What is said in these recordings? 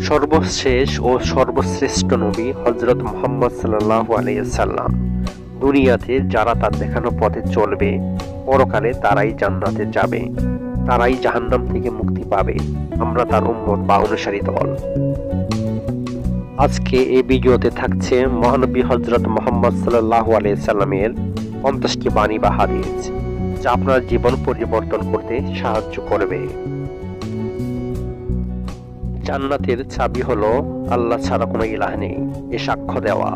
সর্বশেষ ও সর্বশ্রেষ্ঠ নবী হযরত মুহাম্মদ সাল্লাল্লাহু আলাইহি সাল্লাম। দুনিয়াতে যারা তার দেখানো পথে চলবে, পরকালে তারাই জান্নাতে যাবে, তারাই জাহান্নাম থেকে মুক্তি পাবে। আমরা তার উম্মত বা অনুসারী দল। আজকে এই ভিডিওতে থাকছে মহানবী হযরত মুহাম্মদ সাল্লাল্লাহু আলাইহি সাল্লামের 50টি বাণী বা হাদিস, যা আপনার জীবন পরিবর্তন করতে সাহায্য করবে। জান্নাতের চাবি হলো আল্লাহ ছাড়া কোনো ইলাহ নেই এ সাক্ষ্য দেওয়া।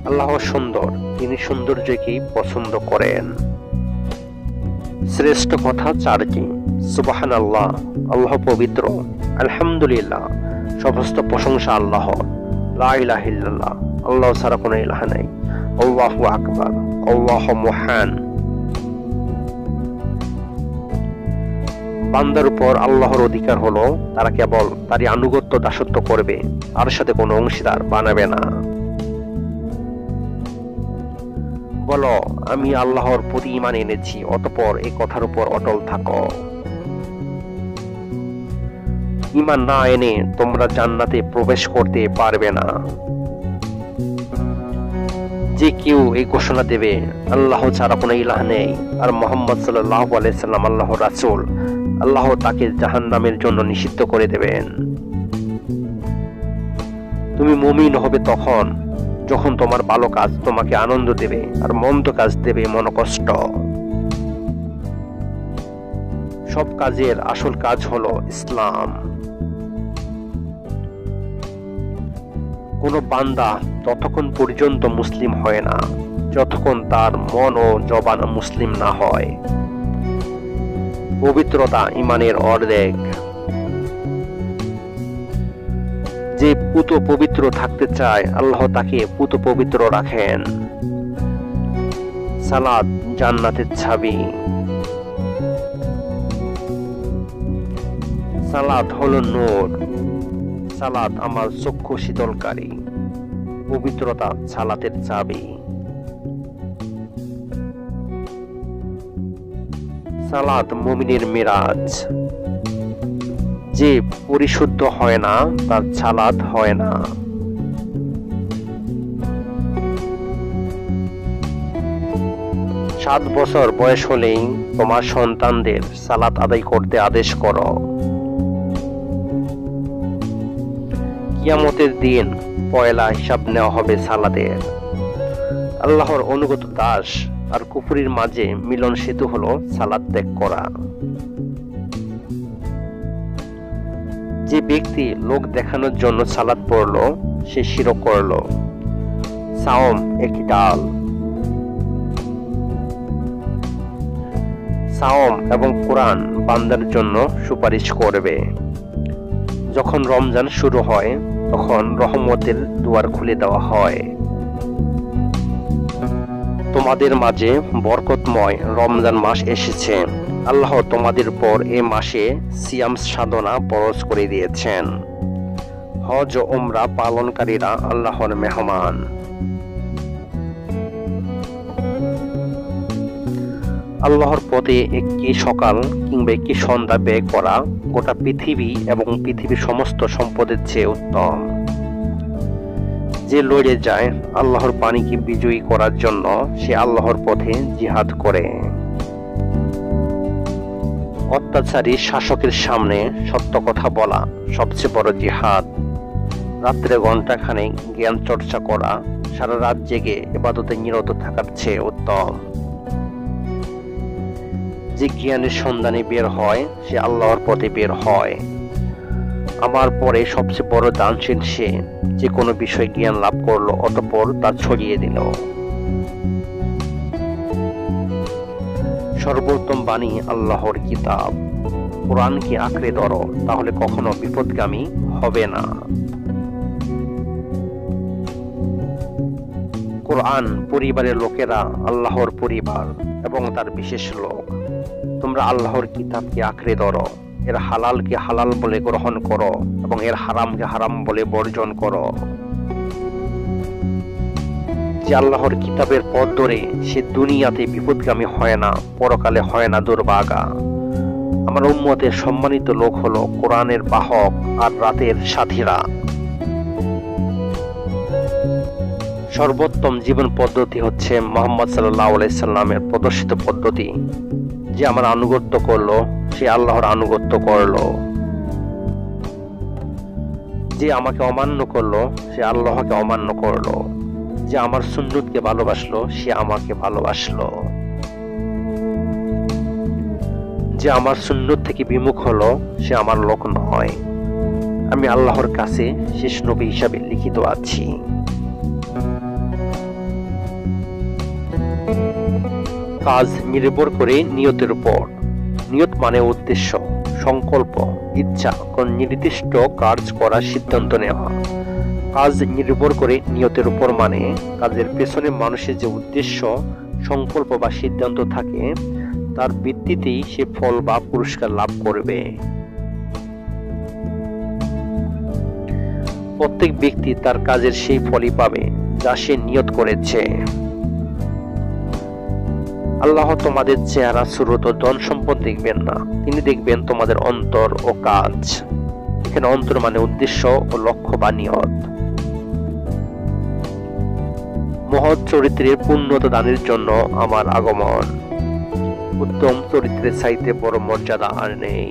আল্লাহ সুন্দর, তিনি সৌন্দর্যকেই পছন্দ করেন। শ্রেষ্ঠ কথা চারটি: সুবহানাল্লাহ, আল্লাহ পবিত্র; আলহামদুলিল্লাহ, সমস্ত প্রশংসা আল্লাহর; লা ইলাহা ইল্লাল্লাহ, আল্লাহ ছাড়া কোনো ইলাহ নেই; আল্লাহু আকবার, আল্লাহ মহান। বান্দার উপর আল্লাহর অধিকার হলো তারা কেবল তারই আনুগত্য দাসত্ব করবে, তার সাথে কোনো অংশীদার বানাবে না। বলো, আমি আল্লাহর প্রতি ঈমান এনেছি, অতঃপর এই কথার উপর অটল থাকো। ঈমান না এনে তোমরা জান্নাতে প্রবেশ করতে পারবে না। যে কেউ এই ঘোষণা দেবে আল্লাহ ছাড়া কোনো ইলাহ নেই আর মুহাম্মদ সাল্লাল্লাহু আলাইহি সাল্লাম আল্লাহর রাসূল, আল্লাহ তাকে জাহান্নামের জন্য নিষিদ্ধ করে দেবেন। তুমি মুমিন হবে তখন যখন তোমার ভালো কাজ তোমাকে আনন্দ দেবে আর মন্দ কাজ দেবে মনোকষ্ট। সব কাজের আসল কাজ হলো ইসলাম। কোন বান্দা ততক্ষণ পর্যন্ত মুসলিম হয় না যতক্ষণ তার মন ও জবান মুসলিম না হয়। পবিত্রতা ঈমানের অর্ধেক। যে পুত পবিত্র থাকতে চায় আল্লাহ তাকে পুত পবিত্র রাখেন। সালাত জান্নাতের চাবি। সালাত হলো নূর। সালাত আমার চক্ষু শীতলকারী। পবিত্রতা সালাতের চাবি। সালাত মুমিনের মিরাজ। যে পরিশুদ্ধ হয় না তার সালাত হয় না। 7 বছর বয়স হলেই তোমার সন্তানদের সালাত আদায় করতে আদেশ করো। কিয়ামতের দিন পয়লা হিসাব নেওয়া হবে সালাতের। আল্লাহর অনুগত দাস আর কুফরির মাঝে মিলন সেতু হলো সালাত ত্যাগ করা। যে ব্যক্তি লোক দেখানোর জন্য সালাত পড়লো সে শিরক করলো। সাওম একটি ডাল। সাওম এবং কোরআন বান্দার জন্য সুপারিশ করবে। যখন রমজান শুরু হয় তখন রহমতের দুয়ার খুলে দেওয়া হয়। তোমাদের মাঝে বরকতময় রমজান মাস এসেছে। আল্লাহ তোমাদের উপর এ মাসে সিয়াম সাধনা ফরজ করে দিয়েছেন। হজ ও উমরা পালনকারীরা আল্লাহর মেহমান। আল্লাহর পথে একটি সকাল কিংবা একটি সন্ধ্যা ব্যয় করা গোটা পৃথিবী এবং পৃথিবীর সমস্ত সম্পদের চেয়ে উত্তম। যে লড়ে যায় আল্লাহর বাণীকে বিজয়ী করার জন্য সে আল্লাহর পথে জিহাদ করে। অত্যাচারী শাসকের সামনে সত্য কথা বলা সবচেয়ে বড় জিহাদ। রাত্রে ঘন্টাখানেক জ্ঞান চর্চা করা সারা রাত জেগে ইবাদতে নিরত থাকার চেয়ে উত্তম। যে জ্ঞানের সন্ধানে বের হয় সে আল্লাহর পথে বের হয়। আমার পরে সবচেয়ে বড় দানশীল সে যে কোনো বিষয়ে জ্ঞান লাভ করলো অতঃপর তা ছড়িয়ে দিল। সর্বোত্তম বাণী আল্লাহর কিতাব। কোরআনকে আঁকড়ে ধরো, তাহলে কখনো বিপদগামী হবে না। কোরআন পরিবারের লোকেরা আল্লাহর পরিবার এবং তার বিশেষ লোক। তোমরা আল্লাহর কিতাবকে আঁকড়ে ধরো, এর হালালকে হালাল বলে গ্রহণ করো এবং এর হারামকে হারাম বলে বর্জন করো। যে আল্লাহর কিতাবের পথ ধরে সে দুনিয়াতে বিপদগামী হয় না, পরকালে হয় না দুর্ভাগা। আমার উম্মতের সম্মানিত লোক হলো কোরআনের বাহক আর রাতের সাথীরা। সর্বোত্তম জীবন পদ্ধতি হচ্ছে মুহাম্মদ সাল্লাল্লাহু আলাইহি সাল্লামের প্রদর্শিত পদ্ধতি। যে আমার আনুগত্য করলো সে আল্লাহর আনুগত্য করলো, যে আমাকে অমান্য করলো সে আল্লাহকে অমান্য করলো, যে আমার সুন্নতকে ভালোবাসলো সে আমাকে ভালোবাসলো, যে আমার সুন্নত থেকে বিমুখ হলো সে আমার লোক নয়। আমি আল্লাহর কাছে শেষ নবী হিসাবে লিখিত আছি। কাজ নির্ভর করে নিয়তের উপর। নিয়ত মানে উদ্দেশ্য, সংকল্প, ইচ্ছা, কোন নির্দিষ্ট কাজ করার সিদ্ধান্ত নেওয়া। কাজ নির্ভর করে নিয়তের উপর মানে কাজের পেছনে মানুষের যে উদ্দেশ্য, সংকল্প বা সিদ্ধান্ত থাকে তার ভিত্তিতেই সে ফল বা পুরস্কার লাভ করবে। প্রত্যেক ব্যক্তি তার কাজের সেই ফলই পাবে যা সে নিয়ত করেছে। আল্লাহ তোমাদের চেহারা, সুরত ও ধন সম্পদ দেখবেন না, তিনি দেখবেন তোমাদের অন্তর ও কাজ। এখানে অন্তর মানে উদ্দেশ্য ও লক্ষ্য বা নিয়ত। মহৎ চরিত্রের পূর্ণতা দানের জন্য আমার আগমন। উত্তম চরিত্রের চাইতে বড় মর্যাদা আর নেই।